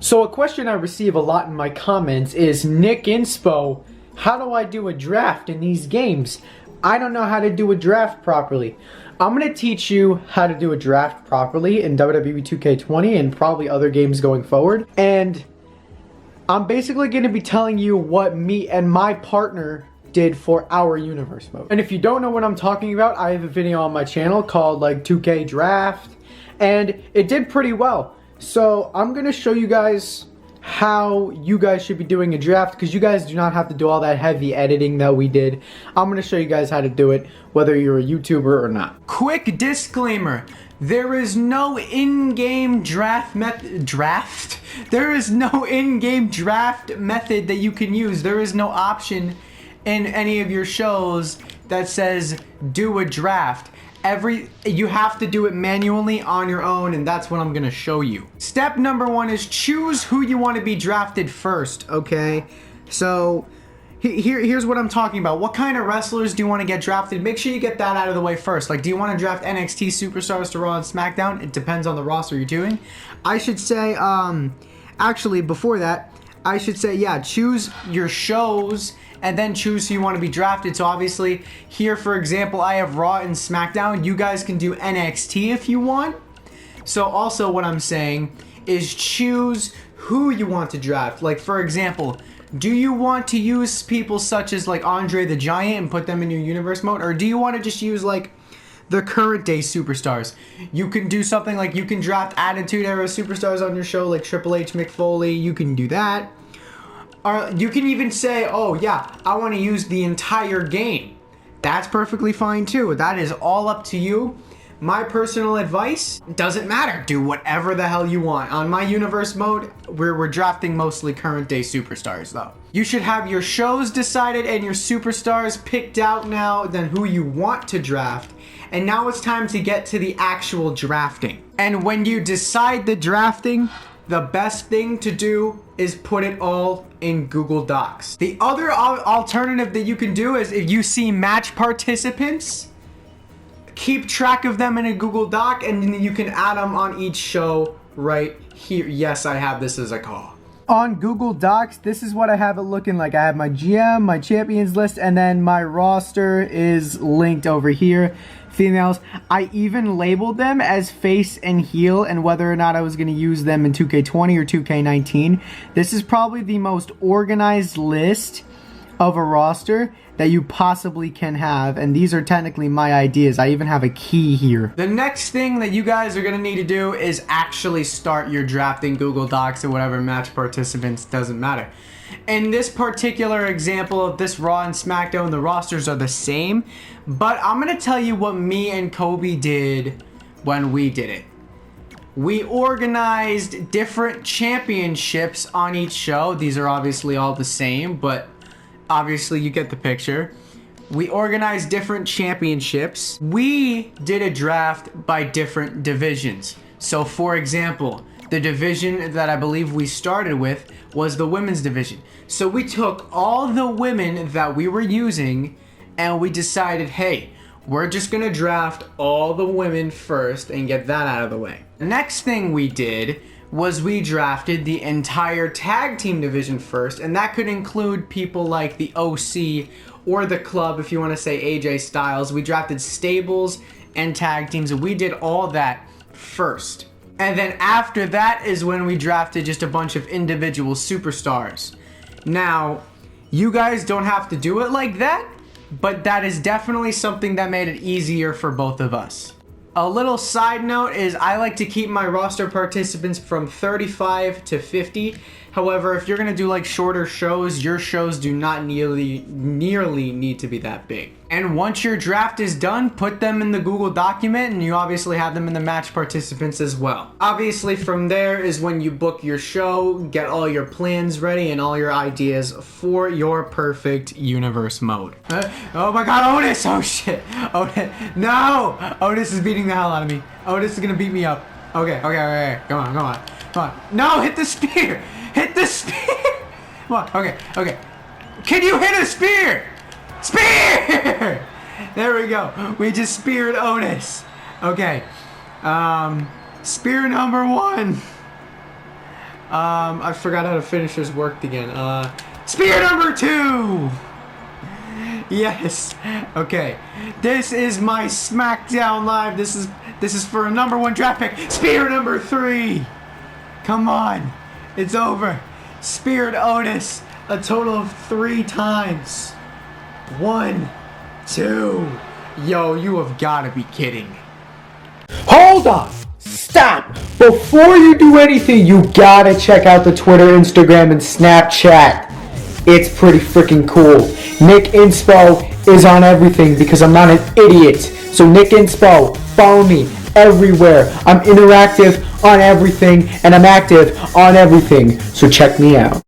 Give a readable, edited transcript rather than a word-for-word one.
So a question I receive a lot in my comments is, Nick Inspo, how do I do a draft in these games? I don't know how to do a draft properly. I'm going to teach you how to do a draft properly in WWE 2K20 and probably other games going forward. And I'm basically going to be telling you what me and my partner did for our universe mode. And if you don't know what I'm talking about, I have a video on my channel called like 2K Draft, and it did pretty well. So I'm going to show you guys how you guys should be doing a draft, because you guys do not have to do all that heavy editing that we did. I'm going to show you guys how to do it, whether you're a YouTuber or not. Quick disclaimer. There is no in-game draft method. There is no in-game draft method that you can use. There is no option in any of your shows that says do a draft. You have to do it manually on your own, and that's what I'm gonna show you. Step number one is choose who you want to be drafted first, okay? So here's what I'm talking about. What kind of wrestlers do you want to get drafted? Make sure you get that out of the way first. Like, do you want to draft NXT superstars to Raw and SmackDown? It depends on the roster you're doing. I should say, actually before that, I should say, yeah, choose your shows and then choose who you want to be drafted. So obviously here, for example, I have Raw and SmackDown. You guys can do NXT if you want. So also what I'm saying is choose who you want to draft. Like, for example, do you want to use people such as like Andre the Giant and put them in your universe mode? Or do you want to just use like the current day superstars? You can do something like you can draft Attitude Era superstars on your show, like Triple H, Mick Foley. You can do that. Or you can even say, oh yeah, I want to use the entire game. That's perfectly fine too. That is all up to you. My personal advice, doesn't matter. Do whatever the hell you want. On my universe mode, we're drafting mostly current day superstars though. You should have your shows decided and your superstars picked out now, then who you want to draft. And now it's time to get to the actual drafting. And when you decide the drafting, the best thing to do is put it all in Google Docs. The other alternative that you can do is, if you see match participants, keep track of them in a Google Doc, and then you can add them on each show right here. Yes, I have this as a call. On Google Docs, this is what I have it looking like. I have my GM, my champions list, and then my roster is linked over here. Females. I even labeled them as face and heel, and whether or not I was going to use them in 2K20 or 2K19. This is probably the most organized list of a roster that you possibly can have, and these are technically my ideas. I even have a key here. The next thing that you guys are going to need to do is actually start your drafting Google Docs or whatever match participants, doesn't matter. In this particular example of this Raw and SmackDown, the rosters are the same, but I'm going to tell you what me and Kobe did when we did it. We organized different championships on each show. These are obviously all the same, but obviously you get the picture. We organized different championships. We did a draft by different divisions. So for example, the division that I believe we started with was the women's division. So we took all the women that we were using and we decided, hey, we're just gonna draft all the women first and get that out of the way. The next thing we did was we drafted the entire tag team division first, and that could include people like the OC or the club, if you want to say AJ Styles. We drafted stables and tag teams, and we did all that first. And then after that is when we drafted just a bunch of individual superstars. Now, you guys don't have to do it like that, but that is definitely something that made it easier for both of us. A little side note is I like to keep my roster participants from 35 to 50. However, if you're going to do like shorter shows, your shows do not nearly need to be that big. And once your draft is done, put them in the Google document, and you obviously have them in the match participants as well. Obviously from there is when you book your show, get all your plans ready and all your ideas for your perfect universe mode. Oh my god, Otis! Oh shit! Otis! No! Otis is beating the hell out of me. Otis is gonna beat me up. Okay. Come on. No, hit the spear! Hit the spear! Come on, okay. Can you hit a spear? Spear! There we go. We just speared Otis. Okay. Spear number one. I forgot how to finish this work again. Spear number 2! Yes. Okay. This is my SmackDown Live. This is for a #1 draft pick. Spear number 3! Come on. It's over. Speared Otis a total of 3 times. 1, 2. Yo, you have got to be kidding. Hold on. Stop! Before you do anything, you gotta check out the Twitter, Instagram, and Snapchat. It's pretty freaking cool. Nick Inspo is on everything because I'm not an idiot. So Nick Inspo, follow me everywhere. I'm interactive on everything and I'm active on everything. So check me out.